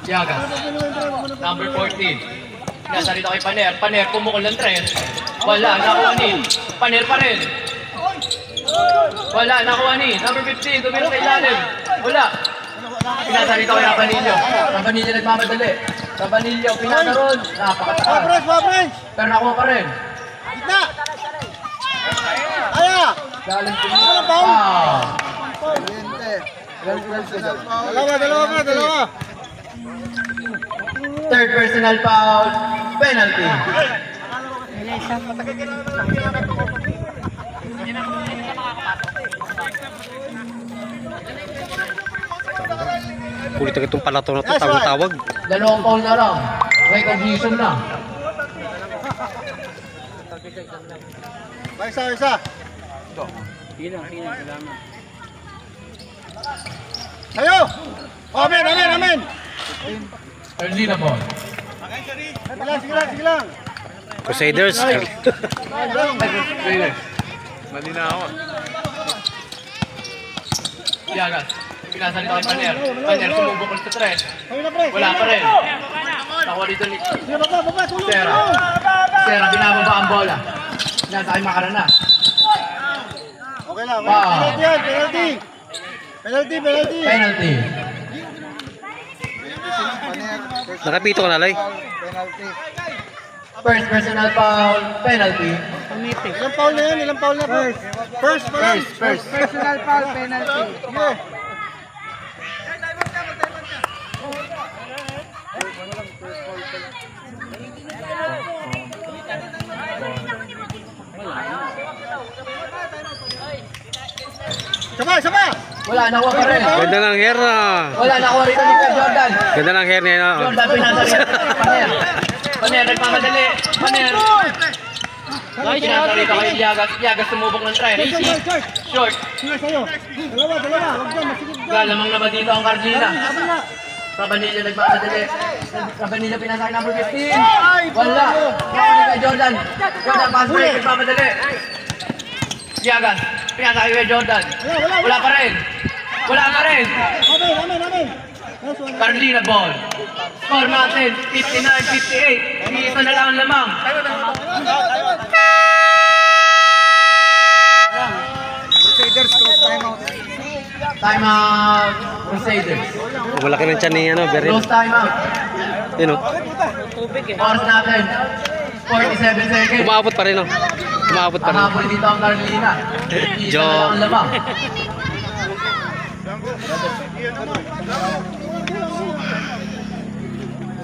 Yagas. Number 14. Nasa rito kay Paner. Paner, pumukol ng 3. Wala, nakuha ni. Paner pa rin. Wala, nakuha ni. Number 15, tumira sa ilalim. Wala. Pinasa rito kay Rabanillo. Rabanillo nagmamadali. Rabanillo, pinasa ron. Napakataas. Pero nakuha pa rin. Gitna! Kaya! Galing po. Wow! Wow! Dalawa. Third personal foul, penalty. Kulit agad itong palato na ito, tawag-tawag. Dalawang foul na lang. Recognition na. Isa. Ayo! Amen! Early na ball. Sige lang. Crusaders. Yagas. Pinasa rito kay Paner. Paner, sumubukol sa 3. Wala pa rin. Nakuha dito ni Sera. Sera, binababa ang bola. Nasa kay Macarana. Okay lang. Wow. Penalty. Penalty. Nakapito ka na, Lay. First personal foul, penalty. Ilang foul na? First. Personal foul penalty. Sige. Sama! Wala, nakuha pa rin. Ganda ng hair na. Wala, nakuha rito ni Jordan. Ganda ng hair niya. Jordan, pinasa rito. Paner, nagmamadali. Paner. Pinasa rito kay Yagas. Yagas sumubok ng 3. Short. Sige sa'yo. Dalawa. Huwag dyan, masigit dyan. Galamang naman dito ang Carlina. Kabila. Rabanillo nagmamadali. Rabanillo pinasa kay number 15. Wala. Nakuha kay Jordan. Jordan, pass break. Nagmamadali. Yagas. Pinasa kay Jordan. Wala pa rin. Amen. Carlina ball. Score natin, 59-58. Isa na lang ang lamang. Crusaders cross timeout. Time out, Crusaders. Malaki ng tiyan ni Beryl. Close time out. Yun o. Oras natin, 47 seconds. Umabot pa rin o. Mahabol dito ang Carlina. Isa na lang ang lamang.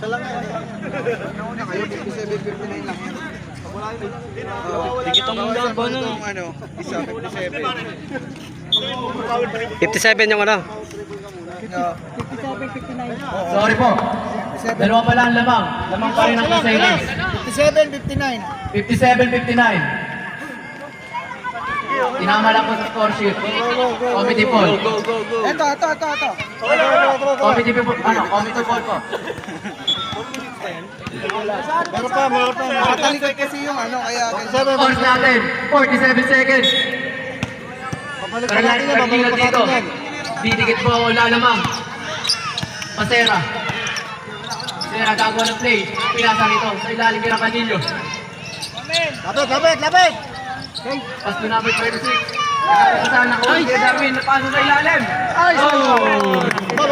Nauna kayo, 57-59 lang yan. Dikit ang laban ng ano, isa, 57. 57 yung ano. Sorry po. Dalawa pa lang ang lamang. Lamang pa rin ang Crusaders. 57-59. 57-59. Tinama lang po sa score sheet. Committee poll. Ito. Committee poll. Committee poll po. Meron pa. Nakatalikod kasi yung ano, kaya... Oras natin, 47 seconds. Babalik pa natin yan. Carlina dito. Didikit po lalamang. Pasera. Sera gagawa ng play. Pinasa rito sa ilalim ni Rabanillo. Lapit. Pass to number 36. Sana ko si Darwin napasa sa ilalim.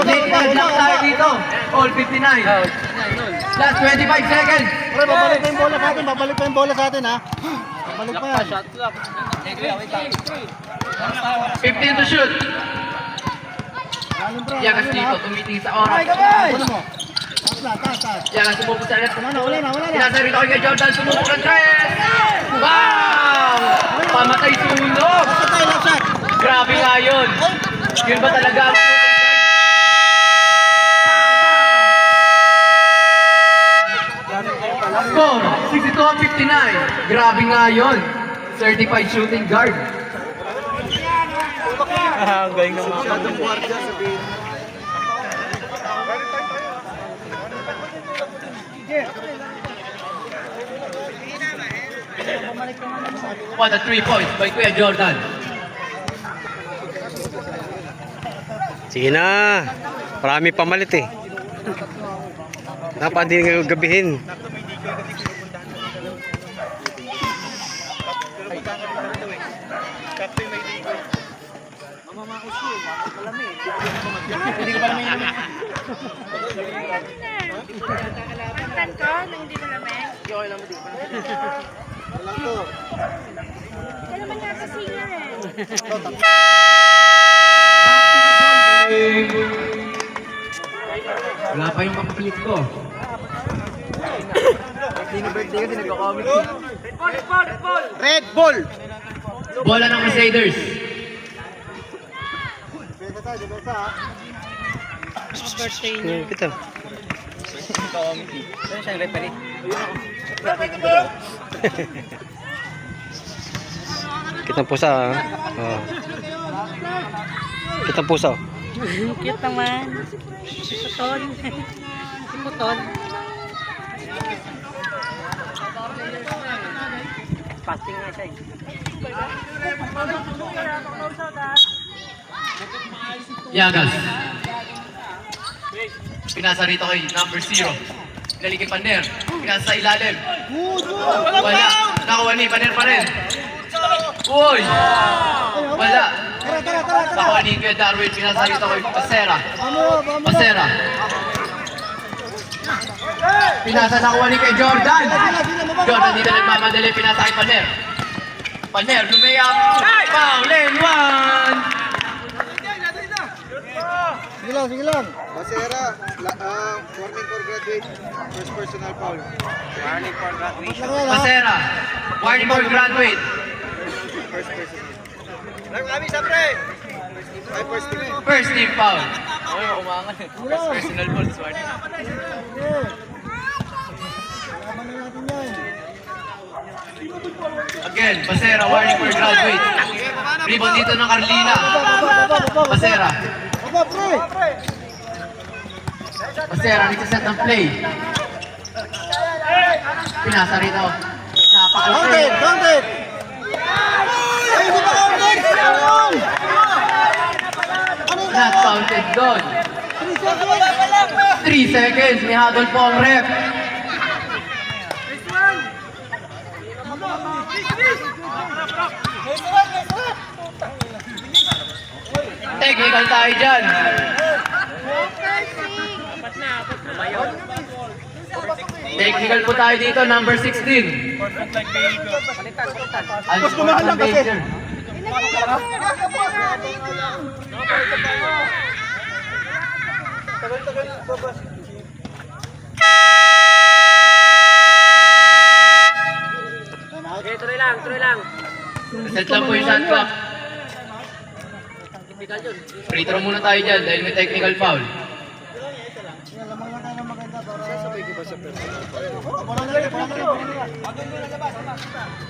Late na lang tayo dito. All 59. Last 25 seconds. Pre, babalik pa yung bola sa atin ha. Babalik pa yan. 15 to shoot. Yagas dito, tumitingin sa oras. Ano mo? Taas. Yagas sumubok sa net. Wala na. Pinasa rito kay Jordan, sumubok ng 3. Wow! Pamatay sunog. Patay na shot. Grabe nga yun. Yun ba talaga? Score, 62-59. Grabe nga yun. Certified shooting guard. Ang galing naman. Masyadong guardia sabihin. What a 3 points by Kuya Jordan. Sige na. Marami pamalit eh. Dapat din ngayong gabihin. Hindi ko pa naman yun. Kantan ko nang hindi mo lamig. Walang to. Ikaw naman yata singer eh. Wala pa yung papapilit ko. Hindi birthday kasi nagko-comic. Red Bull! Bola ng Crusaders. Dito tayo, dito tayo. Kita. Kitang pusa. Oh. Kitang pusa. Cute naman. Putol. Putol. Fasting nga siya eh. Yagas. Pinasa rito kay number 0. Pinali kay Paner. Pinasa sa ilalim. Wala. Nakuha ni Paner pa rin. Uy! Wala. Nakuha ni kay Darwin. Pinasa rito kay Pasera. Pasera. Pinasa nakuha ni kay Jordan. Jordan dito nagmamadali. Pinasa kay Paner. Paner, lumayap. Foul in 1. Sige lang, sige lang. Basera, warning for graduate. First personal foul. Warning for graduation. Lang yan, ha? Pasera. Warning for graduate. First personal. Lang kami sa pre! Ay, first team eh. First team foul. Sige lang. Personal balls warning. Sige. Laban na natin yan. Again, Pasera, warning for graduate. Rebound dito ng Carlina. Baba. Pasera. Baba, pre. Pasera, nagsaset ng play. Pinasa rito. Napakalaki. Counted, counted. Ay, hindi pa counted. Sayang. Ano Not counted doon. 3 seconds. 3 seconds. May hadol po ang ref. Technical tayo dyan. Technical po tayo dito, number 16. Albert ng Baker. Set lang po yung shot clock. Free throw muna tayo dyan dahil may technical foul. Yan, lamang lang tayo ng maganda para... Sabay ko ba sa personal? Wala na lang.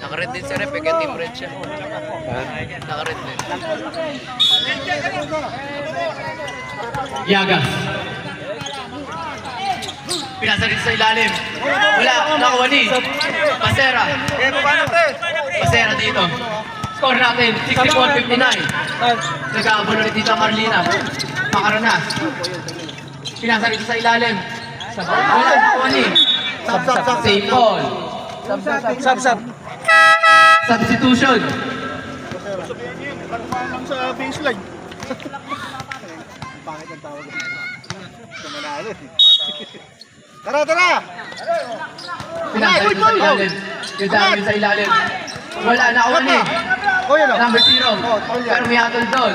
Nakared din si ref, kaya team red siya. Nakared din. Yagas. Pinasa rin sa ilalim. Wala, nakuha ni Pasera. Pasera dito. Score natin, 64-59. Nag-aabon ulit dito ang Carlina. Makaranas. Pinasa rin sa ilalim. Wala, nakuha ni St. Paul. Sab. Substitution. Parang sa baseline. Pangit ang tawag. Manalo. Tara, tara! Pinasa rin sa ilalim. Yung dami sa ilalim. Wala, nakuha ni O, yun o. number 0. Pero may hatol doon.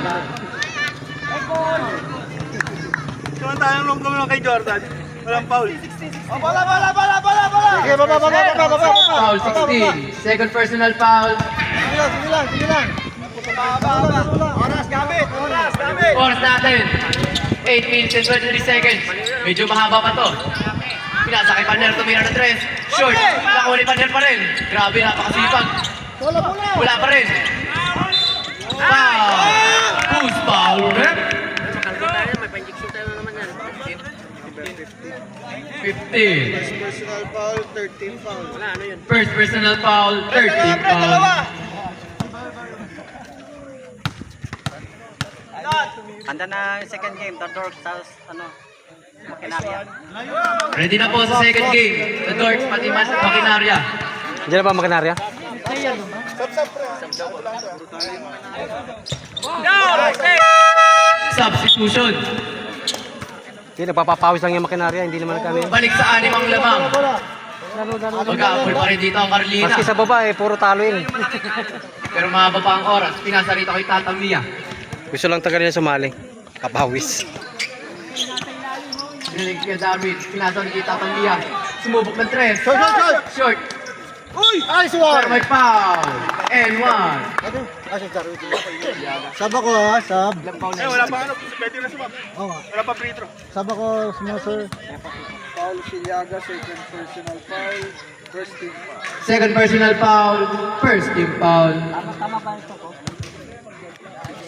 Kung tayong long lang kay Jordan, walang foul. Bala! Sige, baba. Foul 16. Second personal foul. Sige lang. Oras, gamit! Oras natin. 8 minutes and 23 seconds. Medyo mahaba pa to. Pinasa kay Paner, tumira na 3. Short. Nakuha ni Paner pa rin. Grabe, napakasipag. Bola! Wala pa rin. Foul. Who's foul, rep? 15. Personal foul, 13 foul. First personal foul, 13 foul. Handa na yung second game, Tador, tapos ano, Ready na po sa second game. The Dorks, pati Makinarya. Diyan na ba makinarya? Substitution. Hindi, nagpapapawis lang yung makinarya. Hindi naman kami. Balik sa animang lamang. Mag-aapol pa rin dito ang Carlina. Maski sa baba puro talo yun. Pero mahaba pa ang oras. Pinasa rito kay Tatang Mia. Gusto lang taga nila sumali. Kapawis. Pinilig kay David. Pinasa rin kay Tatang Mia. Sumubok ng 3. Short, short, short! Short. Uy! Ay, si Pero War! may foul. And 1. Ah, si Charo. Sab ako ha, sab. Wala pa ano, pwede na sumab. Oo nga. Wala pa free throw. Sab ako, sir. Paul Siliaga, second personal foul. First team foul. Second personal foul. First team foul.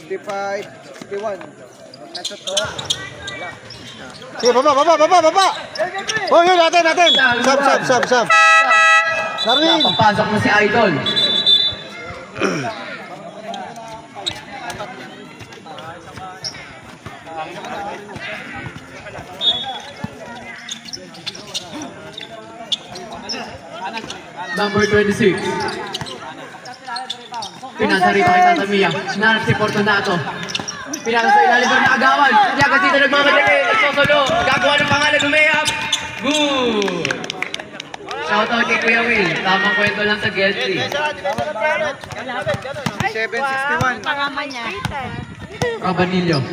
65, 61. Nasa to. Sige, baba! Oh, yun, natin! Sab! Darwin! Napapasok na si Idol. Number 26. Pinasa rito kay Tata Mia. Nanap si Fortunato. Pinasa sa ilalim ng agawan. Hindi agad dito nagmamadali. Nagsosolo. Gagawa ng pangalan. Umayap. Good. Shoutout kay Kuya Will. Tamang kwento lang sa Gelsi. 761. Pangama niya. Cabanillo.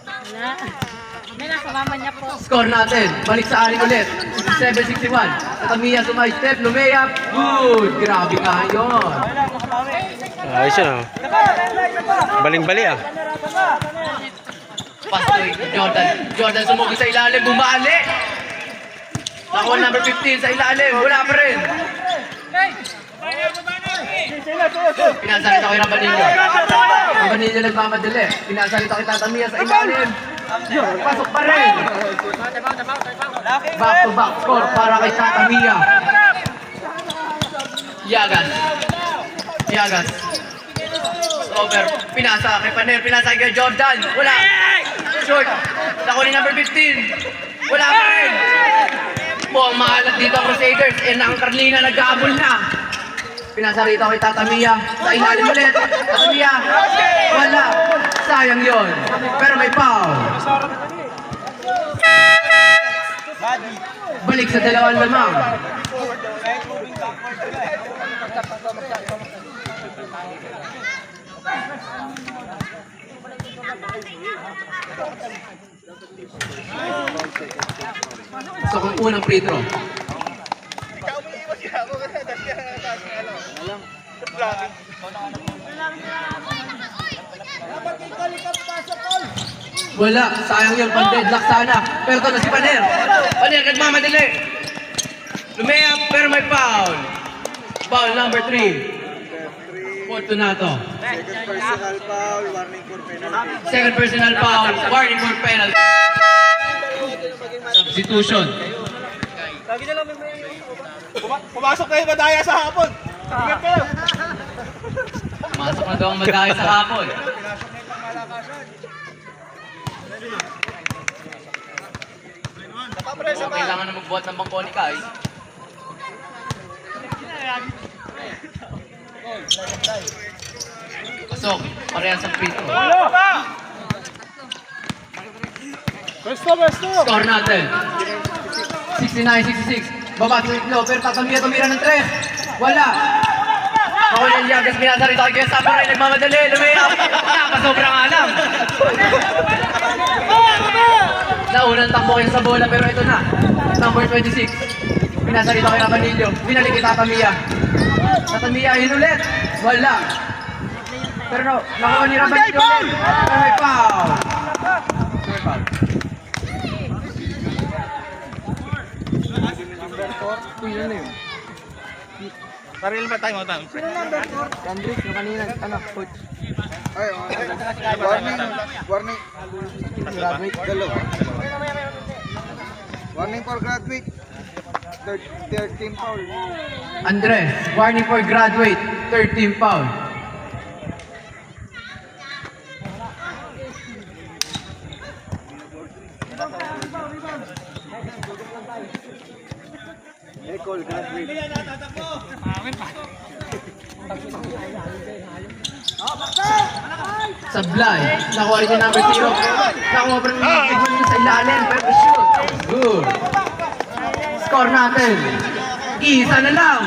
Wala. May nasa mama niya po. Score natin. Balik sa aling ulit. 67-61. Tatamiya sumay step. Lumayap. Good. Grabe ka yun. Ayos yun ah. Baling-bali ah. Pastoy. Jordan sumugi sa ilalim. Bumali. Nakuha number 15 sa ilalim. Wala pa rin. Pinasarito kay Rabanillo. Rabanillo nagmamadali. Pinasarito kay Tatamiya sa ilalim. Pasok pa rin. Back to back score para kay Tatamiya. Yagas. Over. Pinasa kay Paner. Pinasa kay Jordan. Wala. Short. Nakuha ni number 15. Wala pa rin. Mukhang maalat dito ang Crusaders. Ang Carlina nag-aabol na. Pinasa rito kay Tatamiya. Sa ilalim ulit. Tatamiya. Wala. Sayang yon. Pero may foul. Balik sa dalawang lamang. So kung unang free throw. Wala, sayang yun, pan-deadlock sana. Pero ito na si Paner. Paner, nagmamadali. Lumayap, pero may foul. Foul number 3. Fortunato. Second personal foul, warning for penalty. Second personal foul, warning for penalty. Substitution. Pumasok kayo madaya sa hapon. Ingat kayo. Masok na daw ang madaya sa hapon. Kailangan na magbuhat ng bangko ni Kai. Pasok, parehas ang free throw. Besto! Score natin. 69-66. Baba sa iklo, pero Tatamiya tumira ng 3. Wala. Ako yung Yagas, binasa rito kay Gesta, pero nagmamadali. Lumayap. Nakasobra nga lang. Naunang takbo kayo sa bola, pero ito na. Number 26. Binasa rito kay Rabanillo. Binalik kay Tatamiya. Tatamiya, hinulit. Wala. Pero nakuha ni Rabanillo ulit. Pero may foul. May foul. Paril ba tayo mga Andres, yung kanina, coach. Ay, warning. Graduate. Dalawa. Warning for graduate. Third team foul. Andres, warning for graduate, third team foul. basketball graduate. Sablay. Nakuha rin yung number 0. Nakuha pa rin yung sigmund niya sa ilalim. Pero shoot. Good. Score natin. Isa na lang.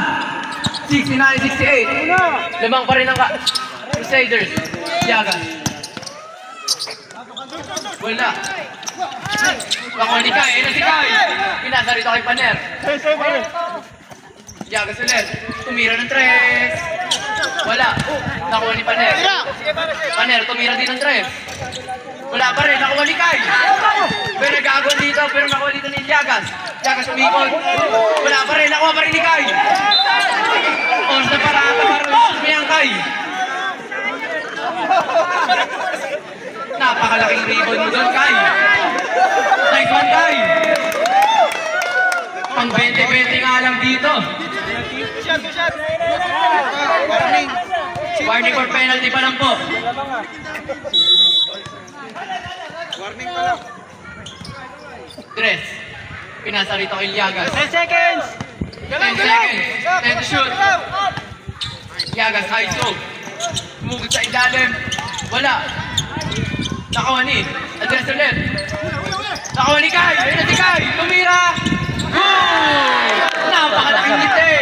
69-68. Lamang pa rin ang Crusaders. Yagas. Wala. Nakuha ni Kai. Ayun na si Kai. Pinasa rito kay Paner. Yagas ulit. Tumira ng 3. Wala. Nakuha ni Paner. Paner, tumira din ng 3. Wala pa rin. Nakuha ni Kai. Pero nag-aagwan dito. Pero nakuha dito ni Yagas. Yagas umikot. Wala pa rin. Nakuha pa rin ni Kai. Oras na para sumiyang Kai. Napakalaking ribbon mo doon, Kai. Nice one, Kai. Pang 20-20 nga lang dito. Warning for penalty pa lang po. Warning pa lang. Tres. Pinasa rito kay Yagas. 10 seconds! 10 seconds. 10 to shoot. Yagas, high slope. Sumugod sa ilalim. Wala. Nakawa ni. Address ulit. Nakawa ni Kai. Ayun na si Kai. Tumira. Good! Napakalaking ngiti.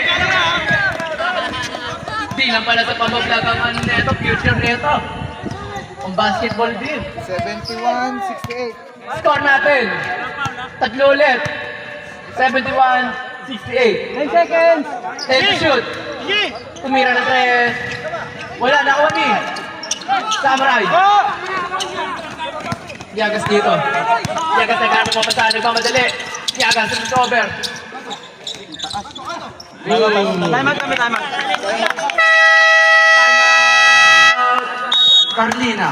Di lang pala sa pamablog ang ano neto, future neto. Ang basketball din. 71-68. Score natin. Tatlo ulit. 71-68. 10 seconds! 10 to shoot. Tumira na 3. Wala, nakuha ni. Samurai. Yagas dito. Yagas na gano'n mapasa. Nagmamadali. Yagas sa cover. Time out. Carlina.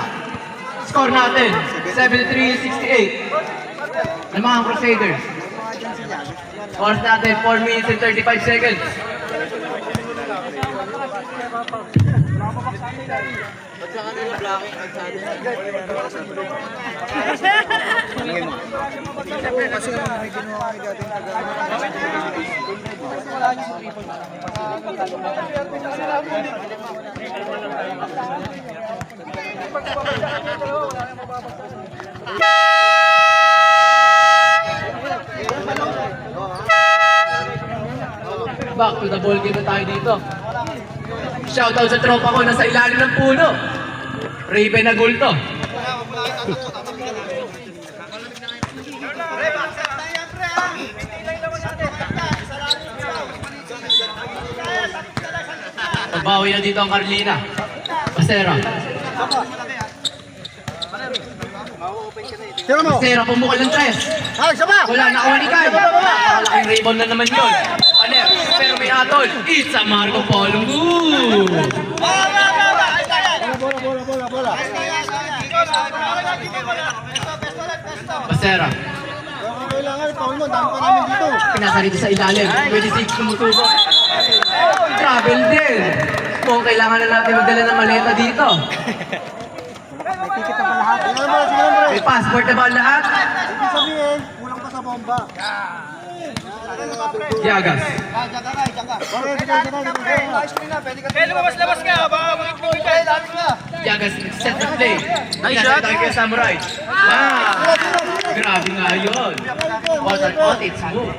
Score natin. 73-68. Ng mga Crusaders. Oras natin, 4 minutes and 35 seconds. Kasi may ginawa kami dating Back to the ball game na tayo dito. Shoutout sa tropa ko nasa ilalim ng puno. Raven na goal to. Pagbawi na dito ang Carlina. Pasera. Tira mo! Pasera, pumukal ng 3. Alex, isa pa! Wala, nakuha ni Kai. Nakalaking rebound na naman yun. Paner, pero may atol. It's a Marco Polo. Bola! Pasera. Kailangan, ipawin mo, dami pa namin dito. Pinasa rito sa ilalim. 26 tumutubo. Travel din. Kung kailangan na natin magdala ng maleta dito. Sige naman, May passport na ba ang lahat? Ibig sabihin, kulang pa sa bomba. Yagas. Labas ka! Baka mag-iklog ka! Yagas, set the play. Pinasa rito kay Samurai. Wow! Grabe nga yun. What an it's move.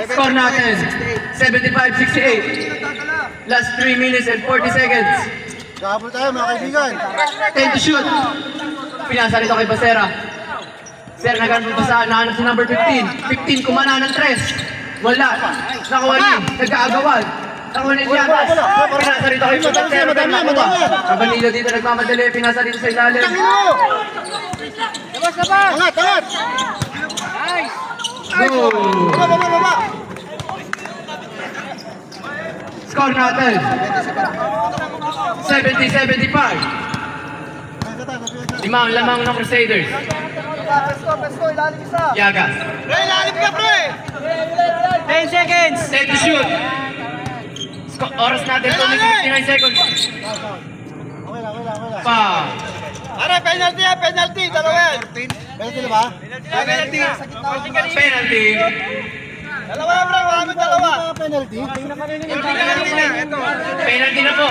Score natin. 75-68. Last 3 minutes and 40 seconds. Kahabol tayo mga kaibigan. 10 to shoot. Pinasa rito kay Basera. Sir, naghanap pa sa nahanap si number 15. 15 kumana ng 3. Wala. Nakuha ni. Nagkaagawan. Nakuha ni Yagas. Pinasa rito kay Basera. Kabanilo dito nagmamadali. Pinasa rito sa ilalim. Angat! Go! Baba! Score natin. 70-75. Lamang ng Crusaders. Yagas. Ilalim ka, pre! 10 seconds! 10 to shoot. Oras natin 59 seconds. Okay lang. Pa. Pare, penalty yan, penalty. Dalawa yan. Penalty na ba? Penalty. Penalty. Dalawa yan, bro. Marami dalawa. Penalty? Penalty na. Ito. Penalty na po.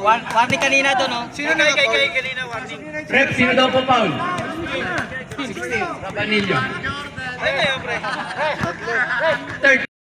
Warning kanina to, no? Sino na kay kanina warning? Rep, sino daw po foul? 16. Rabanillo. Ay, pre. Third.